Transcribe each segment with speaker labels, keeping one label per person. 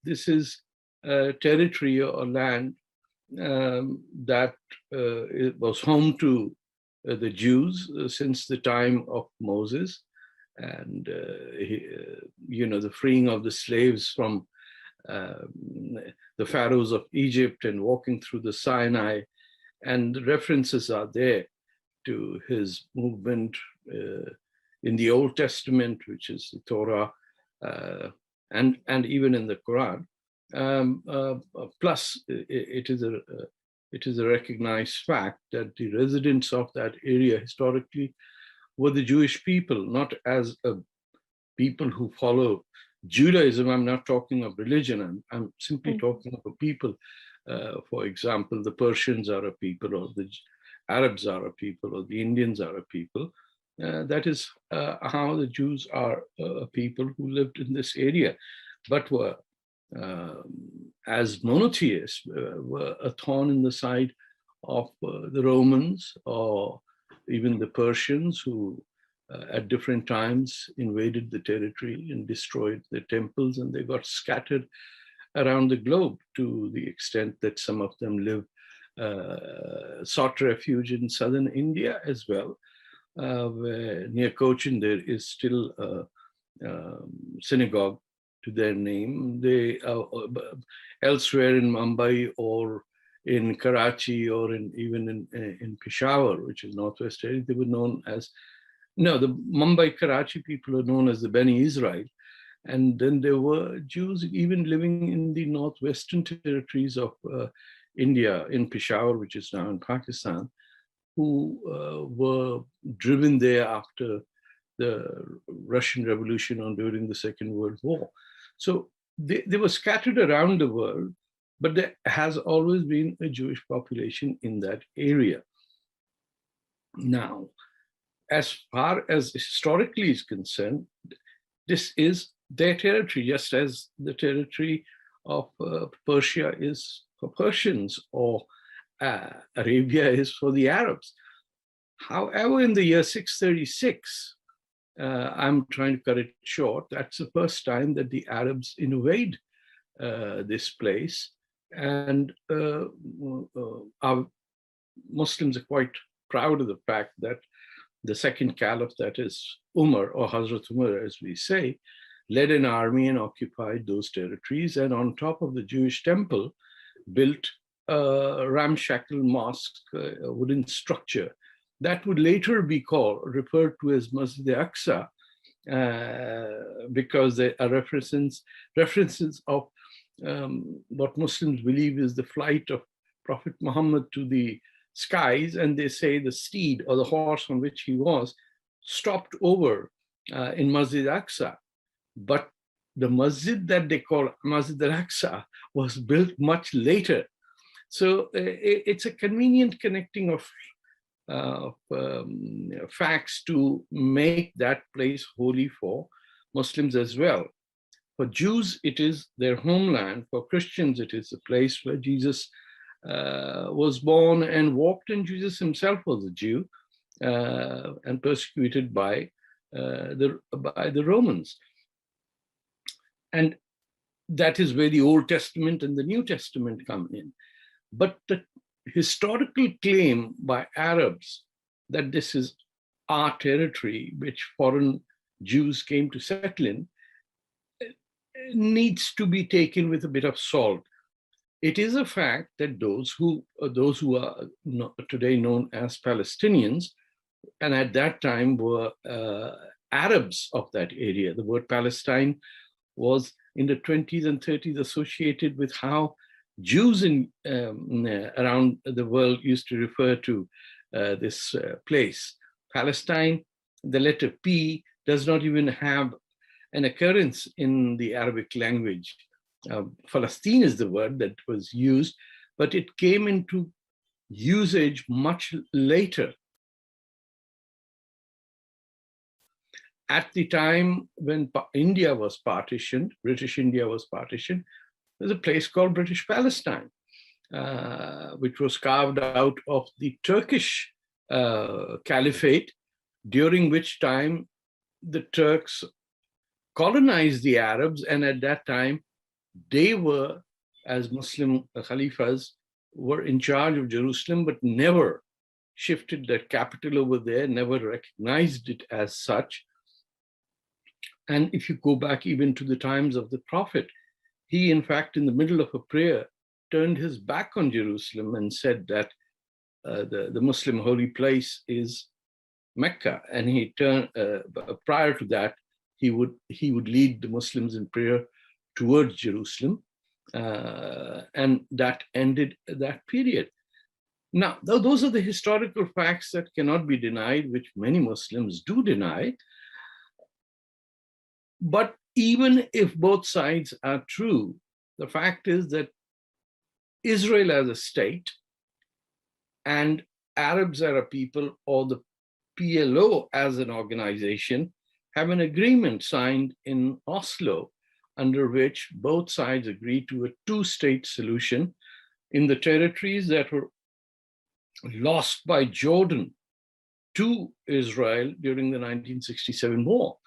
Speaker 1: this is territory or land that it was home to the Jews since the time of Moses, and the freeing of the slaves from the pharaohs of Egypt and walking through the Sinai, and references are there to his movement in the Old Testament, which is the Torah, and even in the Quran. Plus, it is a recognized fact that the residents of that area historically were the Jewish people, not as a people who follow Judaism. I'm not talking of religion. I'm simply talking of a people. For example, the Persians are a people, or the Arabs are a people, or the Indians are a people. That is how the Jews are a people who lived in this area, but were, as monotheists, were a thorn in the side of the Romans, or even the Persians, who at different times invaded the territory and destroyed the temples, and they got scattered around the globe to the extent that some of them sought refuge in southern India as well, where near Cochin there is still a synagogue to their name. They elsewhere in Mumbai or in Karachi or even in Peshawar, which is northwest area, they were known as, the Mumbai Karachi people are known as the Bani Israel. And then there were Jews even living in the northwestern territories of India, in Peshawar, which is now in Pakistan, who were driven there after the Russian Revolution or during the Second World War. So they were scattered around the world, but there has always been a Jewish population in that area. Now, as far as historically is concerned, this is their territory, just as the territory of Persia is for Persians, or Arabia is for the Arabs. However, in the year 636, I'm trying to cut it short, that's the first time that the Arabs invade this place. And our Muslims are quite proud of the fact that the second caliph, that is Umar, or Hazrat Umar as we say, led an army and occupied those territories, and on top of the Jewish temple built a ramshackle mosque, a wooden structure that would later be referred to as Masjid al-Aqsa, because there are references of what Muslims believe is the flight of Prophet Muhammad to the skies, and they say the steed or the horse on which he was stopped over in Masjid al-Aqsa. But the masjid that they call Masjid al-Aqsa was built much later. So it's a convenient connecting of facts to make that place holy for Muslims as well. For Jews, it is their homeland. For Christians, it is the place where Jesus was born and walked, and Jesus himself was a Jew and persecuted by the Romans. And that is where the Old Testament and the New Testament come in. But the historical claim by Arabs that this is our territory, which foreign Jews came to settle in, needs to be taken with a bit of salt. It is a fact that those who are today known as Palestinians, and at that time were Arabs of that area. The word Palestine was in the 20s and 30s associated with how Jews around the world used to refer to this place. Palestine, the letter P, does not even have an occurrence in the Arabic language. Palestine is the word that was used, but it came into usage much later. At the time when India was partitioned, British India was partitioned, there's a place called British Palestine, which was carved out of the Turkish caliphate, during which time the Turks colonized the Arabs, and at that time They were, as Muslim Khalifas, were in charge of Jerusalem, but never shifted their capital over there, never recognized it as such. And if you go back even to the times of the Prophet, he, in fact, in the middle of a prayer, turned his back on Jerusalem and said that the Muslim holy place is Mecca. And he turned, prior to that, he would lead the Muslims in prayer towards Jerusalem. And that ended that period. Now, those are the historical facts that cannot be denied, which many Muslims do deny. But even if both sides are true, the fact is that Israel as a state and Arabs as a people, or the PLO as an organization, have an agreement signed in Oslo under which both sides agreed to a two-state solution in the territories that were lost by Jordan to Israel during the 1967 war.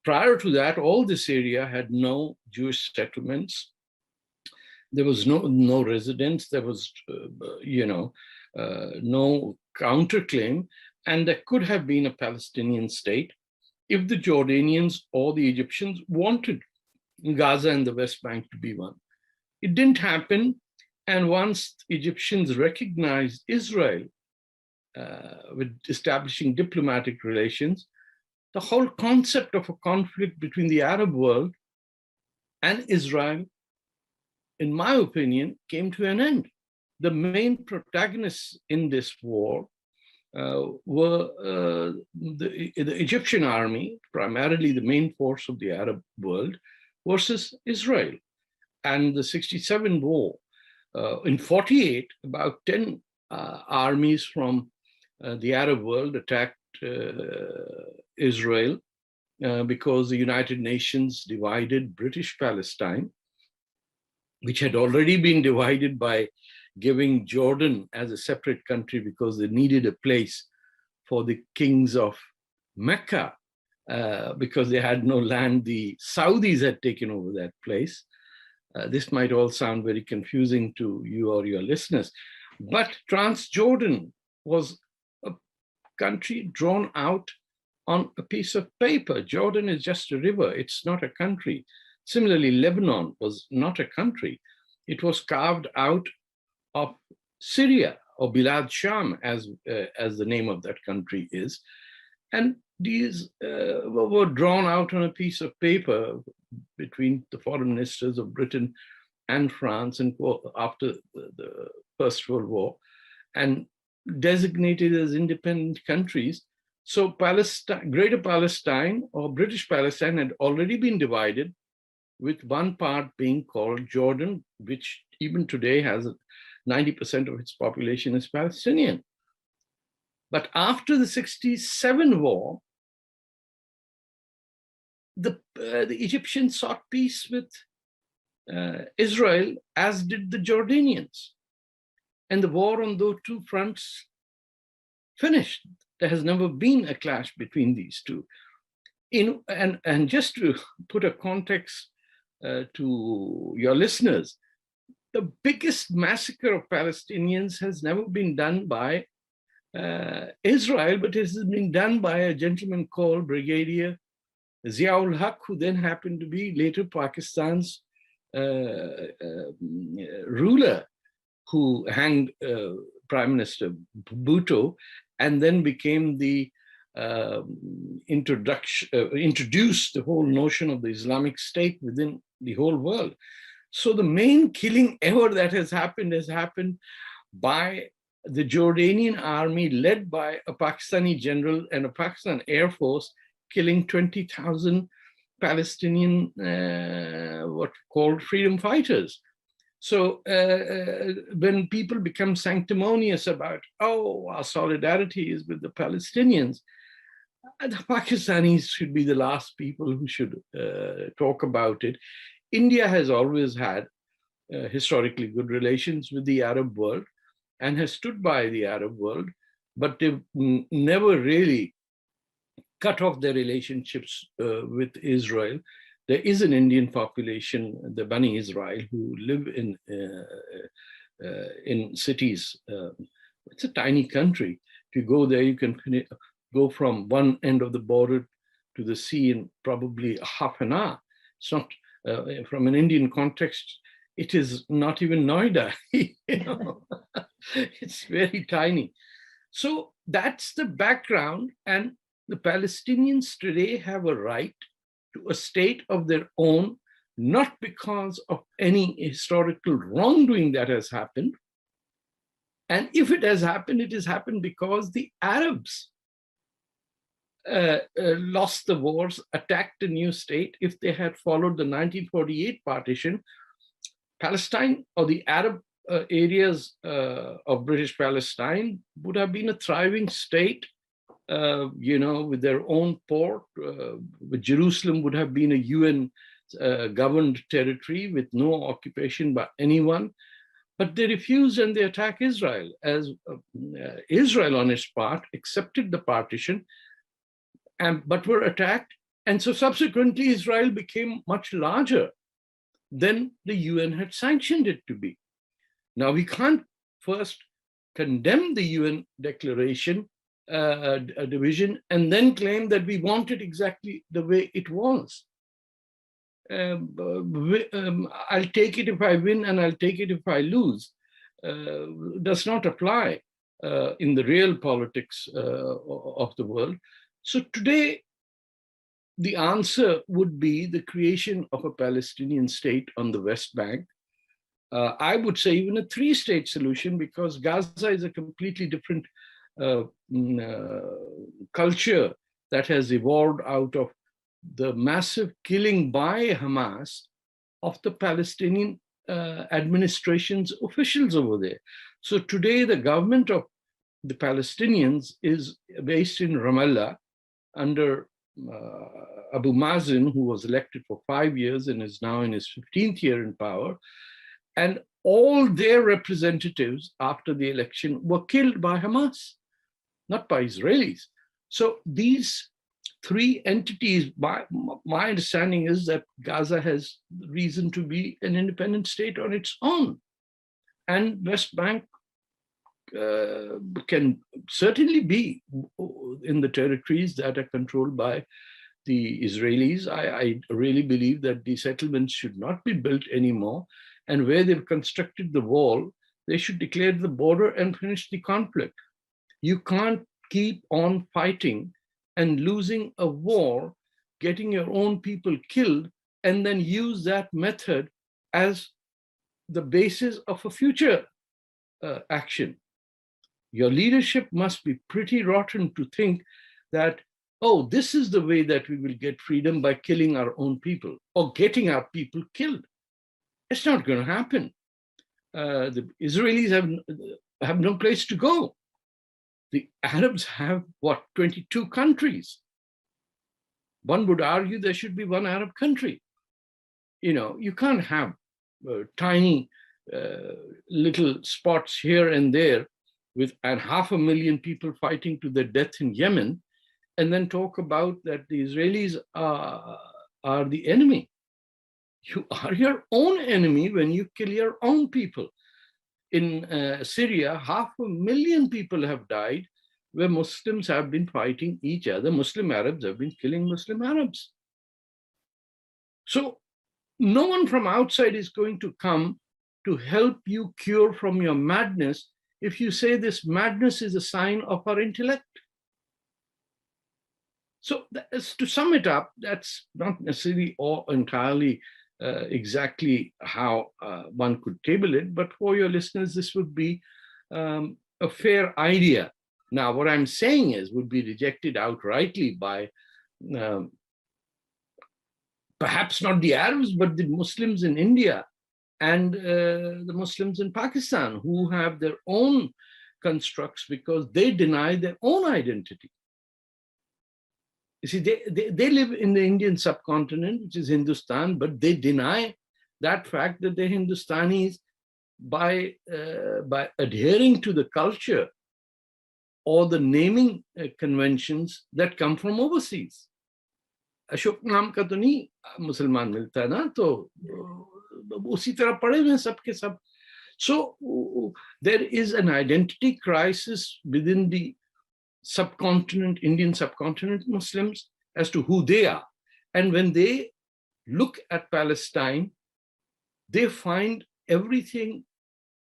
Speaker 1: Prior to that, all this area had no Jewish settlements. There was no residents. There was, no counterclaim, and there could have been a Palestinian state if the Jordanians or the Egyptians wanted Gaza and the West Bank to be one. It didn't happen, and once Egyptians recognized Israel with establishing diplomatic relations, the whole concept of a conflict between the Arab world and Israel, in my opinion, came to an end. The main protagonists in this war were the Egyptian army, primarily the main force of the Arab world, versus Israel. And the 67 war, in 48, about 10 armies from the Arab world attacked Israel because the United Nations divided British Palestine, which had already been divided by giving Jordan as a separate country because they needed a place for the kings of Mecca because they had no land. The Saudis had taken over that place. This might all sound very confusing to you or your listeners, but Transjordan was a country drawn out on a piece of paper. Jordan is just a river, it's not a country. Similarly, Lebanon was not a country. It was carved out of Syria, or Bilad Sham, as the name of that country is. And these were drawn out on a piece of paper between the foreign ministers of Britain and France and after the First World War, and designated as independent countries. So Palestine, Greater Palestine or British Palestine had already been divided, with one part being called Jordan, which even today has 90% of its population is Palestinian. But after the 67 war, the Egyptians sought peace with Israel, as did the Jordanians. And the war on those two fronts finished. There has never been a clash between these two. And just to put a context to your listeners, the biggest massacre of Palestinians has never been done by Israel, but it has been done by a gentleman called Brigadier Ziaul Haq, who then happened to be later Pakistan's ruler, who hanged Prime Minister Bhutto, and then became the introduced the whole notion of the Islamic State within the whole world. So the main killing ever that has happened by the Jordanian army, led by a Pakistani general and a Pakistan Air Force, killing 20,000 Palestinian what called freedom fighters. So when people become sanctimonious about, our solidarity is with the Palestinians, the Pakistanis should be the last people who should talk about it. India has always had historically good relations with the Arab world and has stood by the Arab world, but they've never really cut off their relationships with Israel. there is an Indian population, the Bani Israel, who live in cities. It's a tiny country. If you go there, you can go from one end of the border to the sea in probably half an hour. It's not, from an Indian context, it is not even Noida. It's very tiny. So that's the background, and the Palestinians today have a right to a state of their own, not because of any historical wrongdoing that has happened. And if it has happened because the Arabs lost the wars, attacked a new state. If they had followed the 1948 partition, Palestine, or the Arab areas of British Palestine, would have been a thriving state, with their own port. Jerusalem would have been a UN governed territory with no occupation by anyone. But they refused, and they attacked Israel. As Israel, on its part, accepted the partition, but were attacked. And so subsequently, Israel became much larger than the UN had sanctioned it to be. Now, we can't first condemn the UN declaration division and then claim that we want it exactly the way it was. I'll take it if I win, and I'll take it if I lose, does not apply in the real politics of the world. So today, the answer would be the creation of a Palestinian state on the West Bank. I would say even a three-state solution, because Gaza is a completely different culture that has evolved out of the massive killing by Hamas of the Palestinian administration's officials over there. So today, the government of the Palestinians is based in Ramallah under Abu Mazen, who was elected for 5 years and is now in his 15th year in power. And all their representatives after the election were killed by Hamas, not by Israelis. So these three entities, my understanding is that Gaza has reason to be an independent state on its own. And West Bank can certainly be in the territories that are controlled by the Israelis. I really believe that the settlements should not be built anymore. And where they've constructed the wall, they should declare the border and finish the conflict. You can't keep on fighting and losing a war, getting your own people killed, and then use that method as the basis of a future action. Your leadership must be pretty rotten to think that, oh, this is the way that we will get freedom, by killing our own people or getting our people killed. It's not going to happen. The Israelis have no place to go. The Arabs have, 22 countries. One would argue there should be one Arab country. You can't have tiny little spots here and there with 500,000 people fighting to their death in Yemen, and then talk about that the Israelis are the enemy. You are your own enemy when you kill your own people. In Syria, 500,000 people have died where Muslims have been fighting each other. Muslim Arabs have been killing Muslim Arabs. So no one from outside is going to come to help you cure from your madness if you say this madness is a sign of our intellect. So to sum it up, that's not necessarily or entirely exactly how one could table it, but for your listeners, this would be a fair idea. Now, what I'm saying would be rejected outrightly by perhaps not the Arabs, but the Muslims in India and the Muslims in Pakistan, who have their own constructs because they deny their own identity. You see, they live in the Indian subcontinent, which is Hindustan, but they deny that fact that they're Hindustanis by adhering to the culture or the naming conventions that come from overseas. Ashok नाम का तो नहीं मुसलमान मिलता ना, तो उसी तरह पड़े हुए सबके सब. So there is an identity crisis within the subcontinent, Indian subcontinent Muslims, as to who they are. And when they look at Palestine, they find everything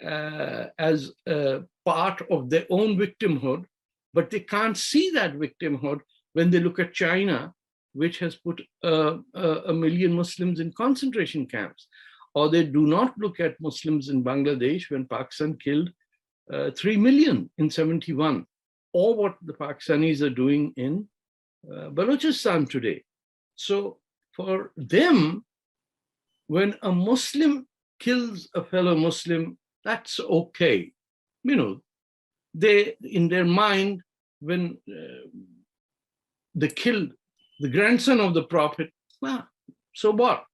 Speaker 1: as a part of their own victimhood, but they can't see that victimhood when they look at China, which has put a million Muslims in concentration camps. Or they do not look at Muslims in Bangladesh when Pakistan killed 3 million in 71, or what the Pakistanis are doing in Balochistan today. So for them, when a Muslim kills a fellow Muslim, that's okay. You know, they, in their mind, when they killed the grandson of the Prophet, well, so what?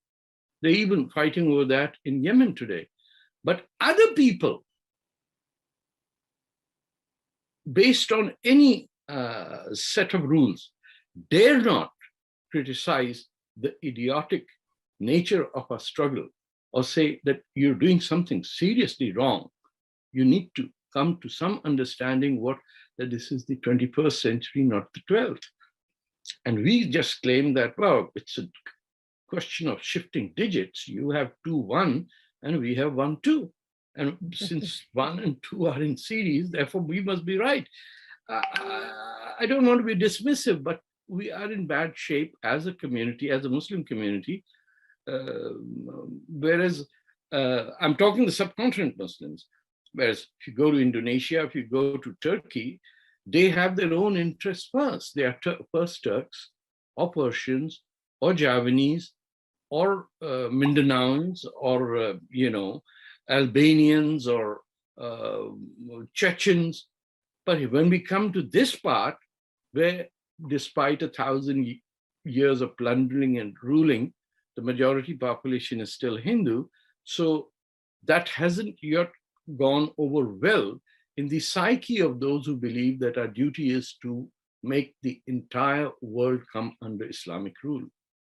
Speaker 1: They're even fighting over that in Yemen today. But other people, based on any set of rules, dare not criticize the idiotic nature of our struggle, or say that you're doing something seriously wrong. You need to come to some understanding that this is the 21st century, not the 12th. And we just claim that, well, it's a question of shifting digits. You have 2, 1, and we have 1, 2. And since 1 and 2 are in series, therefore we must be right. I don't want to be dismissive, but we are in bad shape as a community, as a Muslim community. Whereas I'm talking the subcontinent Muslims, whereas if you go to Indonesia, if you go to Turkey, they have their own interests first. They are first Turks or Persians or Javanese or Mindanaoans or, Albanians or Chechens. But when we come to this part, where despite 1,000 years of plundering and ruling, the majority population is still Hindu. So that hasn't yet gone over well in the psyche of those who believe that our duty is to make the entire world come under Islamic rule.